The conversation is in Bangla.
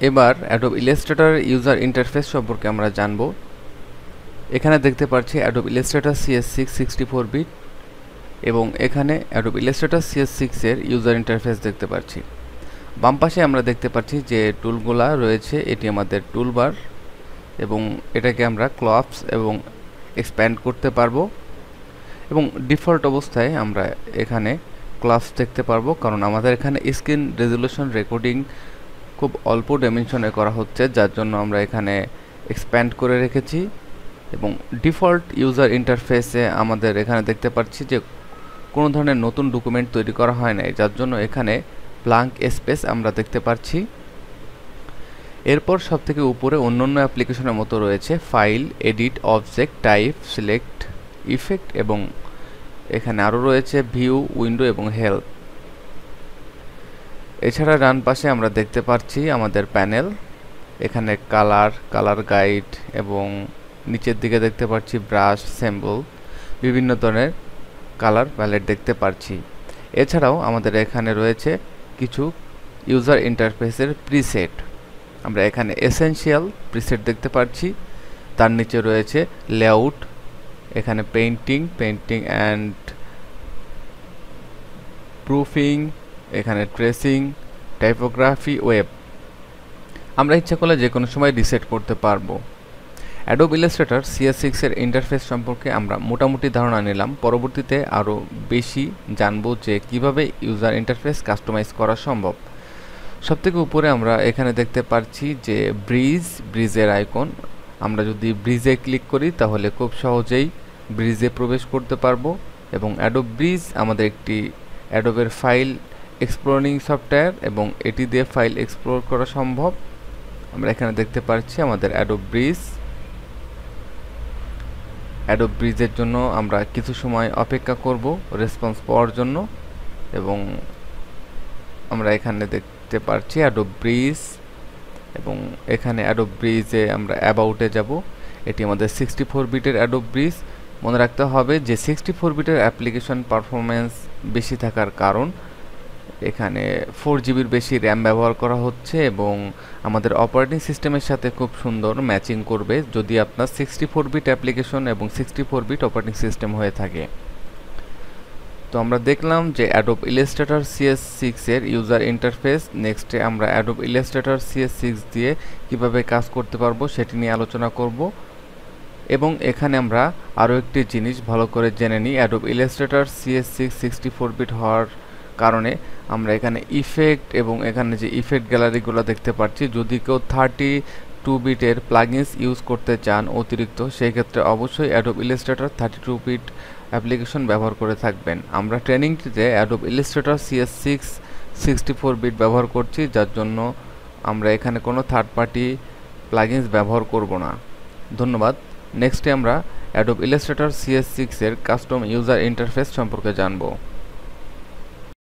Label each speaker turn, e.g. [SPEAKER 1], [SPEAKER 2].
[SPEAKER 1] এবার অ্যাডোব ইলাস্ট্রেটর ইউজার ইন্টারফেস সম্পর্কে আমরা জানব। এখানে দেখতে পাচ্ছি অ্যাডোব ইলাস্ট্রেটর CS6 64 বিট এবং এখানে অ্যাডোব ইলাস্ট্রেটর CS6 এর ইউজার ইন্টারফেস দেখতে পাচ্ছি। বাম পাশে আমরা দেখতে পাচ্ছি যে টুলগুলা রয়েছে, এটি আমাদের টুলবার এবং এটাকে আমরা ক্লপস এবং এক্সপ্যান্ড করতে পারবো এবং ডিফল্ট অবস্থায় আমরা এখানে ক্লপস দেখতে পারবো, কারণ আমাদের এখানে স্ক্রিন রেজুলেশন রেকর্ডিং খুব অল্প ডাইমেনশনে করা হচ্ছে, যার জন্য আমরা এখানে এক্সপ্যান্ড করে রেখেছি। এবং ডিফল্ট ইউজার ইন্টারফেসে আমাদের এখানে দেখতে পাচ্ছি যে কোনো ধরনের নতুন ডকুমেন্ট তৈরি করা হয় নাই, যার জন্য এখানে ব্ল্যাঙ্ক স্পেস আমরা দেখতে পাচ্ছি। এরপর সবথেকে উপরে অন্যান্য অ্যাপ্লিকেশনের মতো রয়েছে file, edit, object, type, select, effect এবং এখানে আরও রয়েছে ভিউ, উইন্ডো এবং হেল্প। এছাড়া ডান পাশে আমরা দেখতে পাচ্ছি আমাদের প্যানেল, এখানে কালার গাইড এবং নিচের দিকে দেখতে পাচ্ছি ব্রাশ, স্যাম্পল, বিভিন্ন ধরনের কালার প্যালেট দেখতে পাচ্ছি। এছাড়াও আমাদের এখানে রয়েছে কিছু ইউজার ইন্টারফেসের প্রিসেট। আমরা এখানে এসেনশিয়াল প্রিসেট দেখতে পাচ্ছি, তার নিচে রয়েছে লেআউট, এখানে পেইন্টিং অ্যান্ড প্রুফিং, এখানে ট্রেসিং, টাইপোগ্রাফি, ওয়েব। আমরা ইচ্ছা করলে যে কোনো সময় রিসেট করতে পারবো। অ্যাডোব ইলাস্ট্রেটর CS6 এর ইন্টারফেস সম্পর্কে আমরা মোটামুটি ধারণা নিলাম। পরবর্তীতে আরও বেশি জানবো যে কিভাবে ইউজার ইন্টারফেস কাস্টমাইজ করা সম্ভব। সবথেকে উপরে আমরা এখানে দেখতে পাচ্ছি যে ব্রিজের আইকন। আমরা যদি ব্রিজে ক্লিক করি তাহলে খুব সহজেই ব্রিজে প্রবেশ করতে পারবো এবং অ্যাডোব ব্রিজ আমাদের একটি অ্যাডোবের ফাইল এক্সপ্লোরিং সফটওয়্যার এবং এটি দিয়ে ফাইল এক্সপ্লোর করা সম্ভব। আমরা এখানে দেখতে পাচ্ছি আমাদের অ্যাডোব ব্রিজের জন্য আমরা কিছু সময় অপেক্ষা করব রেসপন্স পাওয়ার জন্য এবং আমরা এখানে দেখতে পাচ্ছি অ্যাডোব ব্রিজ এবং এখানে অ্যাডোব ব্রিজে আমরা অ্যাবাউটে যাব। এটি আমাদের 64 বিটের অ্যাডোব ব্রিজ। মনে রাখতে হবে যে 64 বিটের অ্যাপ্লিকেশন পারফরমেন্স বেশি থাকার কারণ এখানে 4 GB বেশি র্যাম ব্যবহার করা হচ্ছে এবং আমাদের অপারেটিং সিস্টেমের সাথে খুব সুন্দর ম্যাচিং করবে যদি আপনার 64 বিট অ্যাপ্লিকেশন এবং 64 বিট অপারেটিং সিস্টেম হয়ে থাকে। তো আমরা দেখলাম যে অ্যাডোব ইলাস্ট্রেটর CS6 এর ইউজার ইন্টারফেস। নেক্সটে আমরা অ্যাডোব ইলাস্ট্রেটর CS6 দিয়ে কিভাবে কাজ করতে পারবো সেটি নিয়ে আলোচনা করব এবং এখানে আমরা আরও একটি জিনিস ভালো করে জেনে নিই। অ্যাডোব ইলাস্ট্রেটর CS6 64 বিট হওয়ার কারণে আমরা এখানে ইফেক্ট এবং এখানে যে ইফেক্ট গ্যালারিগুলো দেখতে পাচ্ছি, যদি কেউ 32 বিটের প্লাগইনস ইউজ করতে চান অতিরিক্ত, সেই ক্ষেত্রে অবশ্যই অ্যাডোব ইলাস্ট্রেটর 32 বিট অ্যাপ্লিকেশন ব্যবহার করে থাকবেন। আমরা ট্রেনিংটিতে অ্যাডোব ইলাস্ট্রেটর CS6 64 বিট ব্যবহার করছি, যার জন্য আমরা এখানে কোনো থার্ড পার্টি প্লাগইনস ব্যবহার করব না। ধন্যবাদ। নেক্সটে আমরা অ্যাডোব ইলাস্ট্রেটর CS6 এর কাস্টম ইউজার ইন্টারফেস সম্পর্কে জানব।